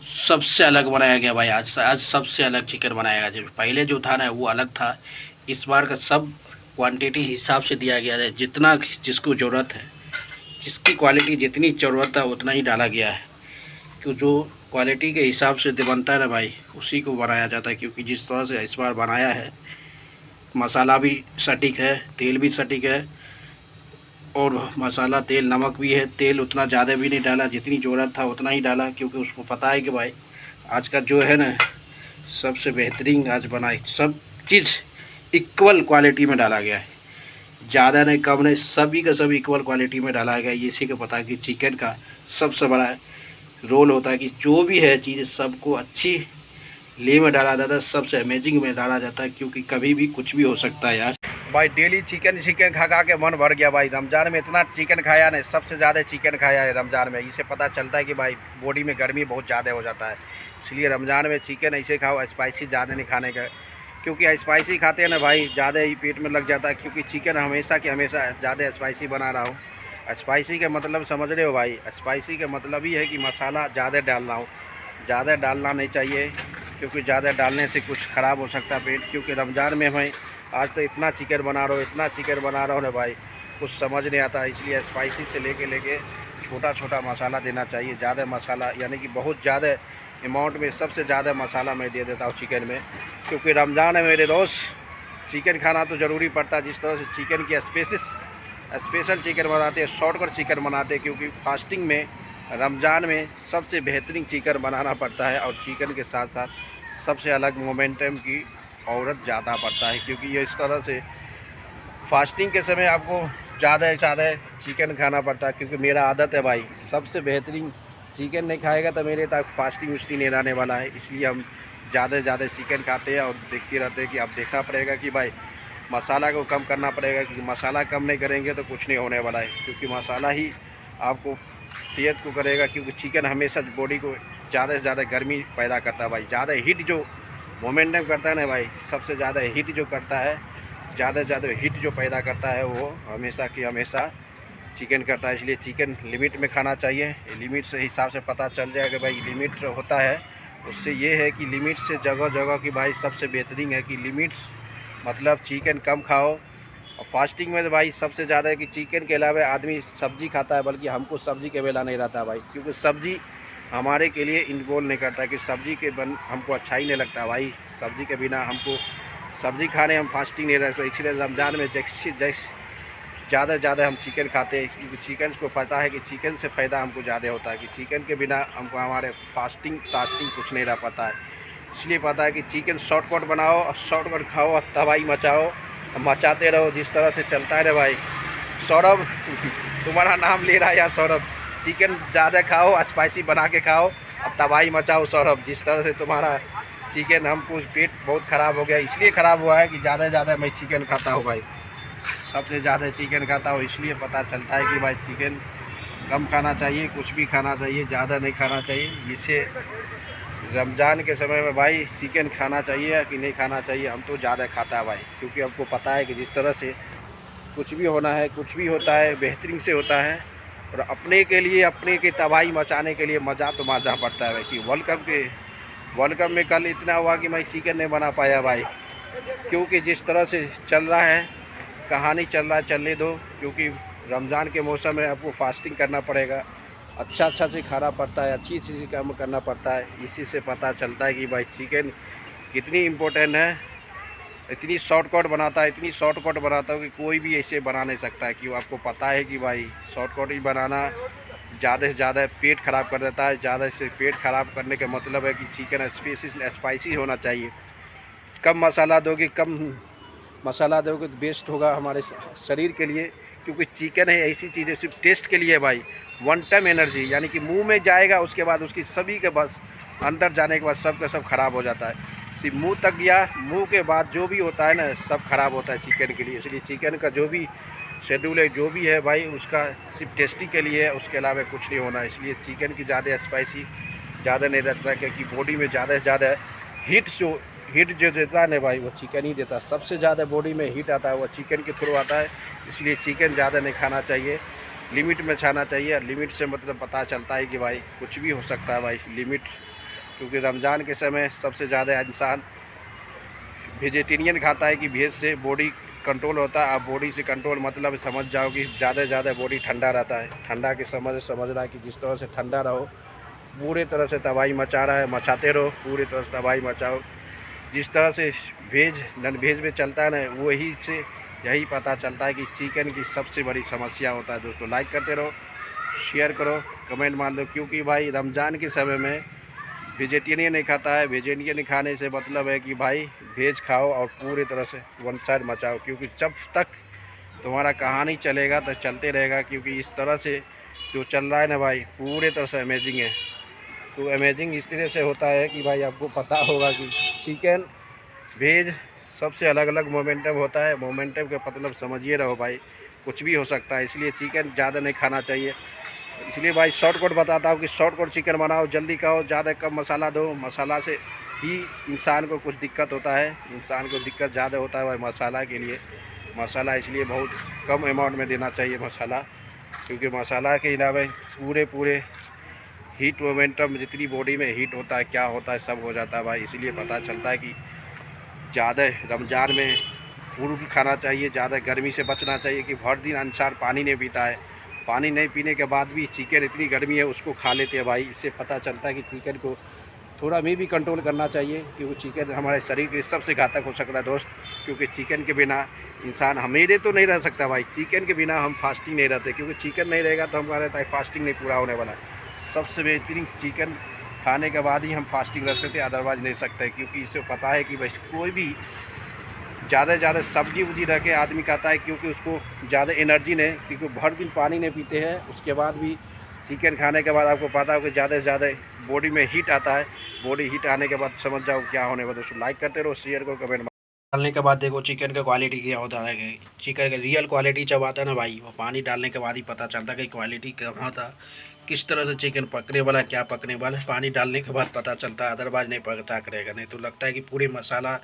सबसे अलग बनाया गया भाई। आज सबसे अलग चिकन बनाया गया। जो पहले जो था ना वो अलग था। इस बार का सब क्वांटिटी हिसाब से दिया गया है। जितना जिसको ज़रूरत है, जिसकी क्वालिटी जितनी ज़रूरत है उतना ही डाला गया है। क्यों जो क्वालिटी के हिसाब से बनता है ना भाई, उसी को बनाया जाता है। क्योंकि जिस तरह से इस बार बनाया है, मसाला भी सटीक है, तेल भी सटीक है, और मसाला तेल नमक भी है। तेल उतना ज़्यादा भी नहीं डाला, जितनी ज़रूरत था उतना ही डाला। क्योंकि उसको पता है कि भाई आज का जो है ना सबसे बेहतरीन आज बनाई। सब चीज़ इक्वल क्वालिटी में डाला गया है, ज़्यादा नहीं कम नहीं, सभी का सब इक्वल क्वालिटी में डाला गया है। इसी को पता है कि चिकन का सबसे बड़ा रोल होता है कि जो भी है चीज़ सबको अच्छी ले में डाला जाता है, सबसे अमेजिंग में डाला जाता है। क्योंकि कभी भी कुछ भी हो सकता है यार। भाई डेली चिकन चिकन खा खा के मन भर गया भाई। रमज़ान में इतना चिकन खाया नहीं, सबसे ज़्यादा चिकन खाया है रमज़ान में। इससे पता चलता है कि भाई बॉडी में गर्मी बहुत ज़्यादा हो जाता है। इसलिए रमज़ान में चिकन ऐसे खाओ, स्पाइसी ज़्यादा नहीं खाने का। क्योंकि स्पाइसी खाते हैं ना भाई, ज़्यादा ही पेट में लग जाता है। क्योंकि चिकन हमेशा की हमेशा ज़्यादा स्पाइसी बना रहा हूँ। स्पाइसी का मतलब समझ रहे हो भाई? स्पाइसी का मतलब ही है कि मसाला ज़्यादा डाल रहा हूँ। ज़्यादा डालना नहीं चाहिए, क्योंकि ज़्यादा डालने से कुछ ख़राब हो सकता है पेट। क्योंकि रमज़ान में मैं आज तो इतना चिकन बना रहा हूँ, इतना चिकन बना रहा हूँ ना भाई, कुछ समझ नहीं आता। इसलिए स्पाइसी से लेके छोटा छोटा मसाला देना चाहिए। ज़्यादा मसाला यानी कि बहुत ज़्यादा अमाउंट में सबसे ज़्यादा मसाला मैं दे देता हूँ चिकन में। क्योंकि रमज़ान है मेरे दोस्त, चिकन खाना तो ज़रूरी पड़ता है। जिस तरह से चिकन की स्पेशल चिकन बनाते हैं, शॉर्टकट चिकन बनाते हैं। क्योंकि फास्टिंग में रमज़ान में सबसे बेहतरीन चिकन बनाना पड़ता है। और चिकन के साथ साथ सबसे अलग मोमेंटम की औरत ज़्यादा पड़ता है। क्योंकि ये इस तरह से फास्टिंग के समय आपको ज़्यादा से ज़्यादा चिकन खाना पड़ता है। क्योंकि मेरा आदत है भाई, सबसे बेहतरीन चिकन नहीं खाएगा तो मेरे तक फास्टिंग उस्टिंग नहीं रहने वाला है। इसलिए हम ज़्यादा से ज़्यादा चिकन खाते हैं और देखते रहते हैं कि अब देखना पड़ेगा कि भाई मसाला को कम करना पड़ेगा। क्योंकि मसाला कम नहीं करेंगे तो कुछ नहीं होने वाला है। क्योंकि मसाला ही आपको सेहत को करेगा। क्योंकि चिकन हमेशा बॉडी को ज़्यादा से ज़्यादा गर्मी पैदा करता है भाई। ज़्यादा हीट जो मोमेंटम करता है ना भाई, सबसे ज़्यादा हीट जो करता है, ज़्यादा से ज़्यादा हीट जो पैदा करता है वो हमेशा की हमेशा चिकन करता है। इसलिए चिकन लिमिट में खाना चाहिए। लिमिट से हिसाब से पता चल जाएगा भाई लिमिट होता है। उससे ये है कि लिमिट से जगह जगह की भाई सबसे बेहतरीन है कि लिमिट्स मतलब चिकन कम खाओ। और फास्टिंग में तो भाई सबसे ज़्यादा है कि चिकन के अलावा आदमी सब्ज़ी खाता है, बल्कि हमको सब्ज़ी के बेला नहीं रहता भाई। क्योंकि सब्ज़ी हमारे के लिए इन्वॉल्व नहीं करता कि सब्ज़ी के बन हमको अच्छा ही नहीं लगता भाई। सब्ज़ी के बिना हमको सब्ज़ी खाने हम फास्टिंग नहीं रहते। इसलिए रमज़ान में ज़्यादा से ज़्यादा हम चिकन खाते हैं। क्योंकि चिकन को पता है कि चिकन से फ़ायदा हमको ज़्यादा होता है। कि चिकन के बिना हमको हमारे फास्टिंग कुछ नहीं रह पाता है। इसलिए पता है कि चिकन शॉर्टकट बनाओ और शॉर्टकट खाओ और तबाही मचाओ, मचाते रहो। जिस तरह से चलता है ना भाई। सौरभ तुम्हारा नाम ले रहा है यार सौरभ। चिकन ज़्यादा खाओ, स्पाइसी बना के खाओ और तबाही मचाओ सौरभ। जिस तरह से तुम्हारा चिकन हमको पेट बहुत ख़राब हो गया, इसलिए ख़राब हुआ है कि ज़्यादा से ज़्यादा मैं चिकन खाता हूँ भाई। सबसे ज़्यादा चिकन खाता हूँ। इसलिए पता चलता है कि भाई चिकन कम खाना चाहिए, कुछ भी खाना चाहिए, ज़्यादा नहीं खाना चाहिए। इससे रमज़ान के समय में भाई चिकन खाना चाहिए कि नहीं खाना चाहिए? हम तो ज़्यादा खाता है भाई। क्योंकि हमको पता है कि जिस तरह से कुछ भी होना है, कुछ भी होता है बेहतरीन से होता है। और अपने के लिए अपने की तबाही मचाने के लिए मज़ा तो मारना पड़ता है भाई। कि वर्ल्ड कप में कल इतना हुआ कि मैं चिकन नहीं बना पाया भाई। क्योंकि जिस तरह से चल रहा है, कहानी चल रहा है, चलने दो। क्योंकि रमज़ान के मौसम में आपको फास्टिंग करना पड़ेगा, अच्छा से खाना पड़ता है, अच्छी चीज़ काम करना पड़ता है। इसी से पता चलता है कि भाई चिकन कितनी इम्पोर्टेंट है। इतनी शॉर्टकट बनाता है, इतनी शॉर्टकट बनाता हूँ कि कोई भी ऐसे बना नहीं सकता है। क्यों? आपको पता है कि भाई शॉर्टकट ही बनाना ज़्यादा से ज़्यादा पेट ख़राब कर देता है। ज़्यादा से पेट ख़राब करने का मतलब है कि चिकन स्पाइसी होना चाहिए। कम मसाला दोगे, कम मसाला दोगे तो बेस्ट होगा हमारे शरीर के लिए। क्योंकि चिकन है ऐसी चीज़ है सिर्फ टेस्ट के लिए भाई। वन टाइम एनर्जी यानी कि मुंह में जाएगा, उसके बाद उसकी सभी के बस अंदर जाने के बाद सब का सब खराब हो जाता है। सिर्फ मुंह तक गया, मुंह के बाद जो भी होता है ना सब खराब होता है चिकन के लिए। इसलिए चिकन का जो भी शेड्यूल है, जो भी है भाई, उसका सिर्फ टेस्टी के लिए है, उसके अलावा कुछ नहीं होना। इसलिए चिकन की ज़्यादा स्पाइसी ज़्यादा नहीं रहता है। क्योंकि बॉडी में ज़्यादा से ज़्यादा हीट जो देता है ना भाई, वो चिकन ही देता है। सबसे ज़्यादा बॉडी में हीट आता है वो चिकन के थ्रू आता है। इसलिए चिकन ज़्यादा नहीं खाना चाहिए, लिमिट में खाना चाहिए। लिमिट से मतलब पता चलता है कि भाई कुछ भी हो सकता है भाई। लिमिट क्योंकि रमज़ान के समय सबसे ज़्यादा इंसान वेजिटेरियन खाता है कि वेज से बॉडी कंट्रोल होता है। अब बॉडी से कंट्रोल मतलब समझ जाओ कि ज़्यादा से ज़्यादा बॉडी ठंडा रहता है। ठंडा के समझ रहा है कि जिस तरह से ठंडा रहो, पूरे तरह से तबाही मचा रहा है, मचाते रहो, पूरी तरह से तबाही मचाओ। जिस तरह से वेज नॉन वेज में चलता है ना, वही से यही पता चलता है कि चिकन की सबसे बड़ी समस्या होता है। दोस्तों लाइक करते रहो, शेयर करो, कमेंट मान दो, क्योंकि भाई रमज़ान के समय में वेजिटेरियन नहीं खाता है। वेजिटेरियन खाने से मतलब है कि भाई वेज खाओ और पूरी तरह से वन साइड मचाओ, क्योंकि जब तक तुम्हारा कहानी चलेगा तो चलते रहेगा। क्योंकि इस तरह से जो चल रहा है ना भाई, पूरे तरह से अमेजिंग है। तो अमेजिंग इस तरह से होता है कि भाई आपको पता होगा कि चिकन वेज सबसे अलग अलग मोमेंटम होता है। मोमेंटम का मतलब समझिए रहो भाई, कुछ भी हो सकता है। इसलिए चिकन ज़्यादा नहीं खाना चाहिए। इसलिए भाई शॉर्टकट बताता हूँ कि शॉर्टकट चिकन बनाओ, जल्दी खाओ, ज़्यादा कम मसाला दो। मसाला से ही इंसान को कुछ दिक्कत होता है, इंसान को दिक्कत ज़्यादा होता है भाई मसाला के लिए। मसाला इसलिए बहुत कम अमाउंट में देना चाहिए मसाला, क्योंकि मसाला के अलावा पूरे हीट मोमेंटम जितनी बॉडी में हीट होता है, क्या होता है, सब हो जाता है भाई। इसलिए पता चलता है कि ज़्यादा रमज़ान में फ्रूट खाना चाहिए, ज़्यादा गर्मी से बचना चाहिए। कि भर दिन इंसान पानी नहीं पीता है, पानी नहीं पीने के बाद भी चिकन इतनी गर्मी है उसको खा लेते हैं भाई। इससे पता चलता है कि चिकन को थोड़ा में भी कंट्रोल करना चाहिए, क्योंकि चिकन हमारे शरीर के सबसे घातक हो सकता है दोस्त। क्योंकि चिकन के बिना इंसान हमें तो नहीं रह सकता भाई, चिकन के बिना हम फास्टिंग नहीं रहते, क्योंकि चिकन नहीं रहेगा तो हमारा रहता है फास्टिंग नहीं पूरा होने वाला। सबसे बेहतरीन चिकन खाने के बाद ही हम फास्टिंग रख सकते हैं, अदरवाइज नहीं सकते। क्योंकि इससे पता है कि भाई कोई भी ज़्यादा से ज़्यादा सब्जी उब्जी रह के आदमी खाता है, क्योंकि उसको ज़्यादा एनर्जी नहीं, क्योंकि भर दिन पानी नहीं पीते हैं। उसके बाद भी चिकन खाने के बाद आपको पता हो कि ज़्यादा से ज़्यादा बॉडी में हीट आता है। बॉडी हीट आने के बाद समझ जाओ क्या होने वाला। दोस्तों लाइक करते रहो, शेयर करो, कमेंट डालने के बाद देखो चिकन का क्वालिटी क्या होता है। कि चिकन का रियल क्वालिटी जब आता है ना भाई, वो पानी डालने के बाद ही पता चलता है कि क्वालिटी कहाँ था, किस तरह से चिकन पकने वाला, क्या पकने वाला। पानी डालने के बाद पता चलता है, अदरवाइज नहीं पता करेगा। नहीं तो लगता है कि पूरे मसाला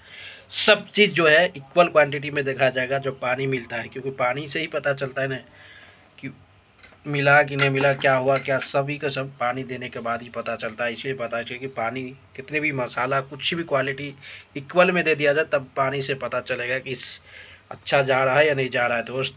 सब चीज़ जो है इक्वल क्वांटिटी में देखा जाएगा जब पानी मिलता है, क्योंकि पानी से ही पता चलता है ना कि मिला कि नहीं मिला, क्या हुआ, क्या सभी का सब पानी देने के बाद ही पता चलता है। इसलिए पता चले कि पानी कितने भी मसाला कुछ भी क्वालिटी इक्वल में दे दिया जाए, तब पानी से पता चलेगा कि अच्छा जा रहा है या नहीं जा रहा है दोस्त।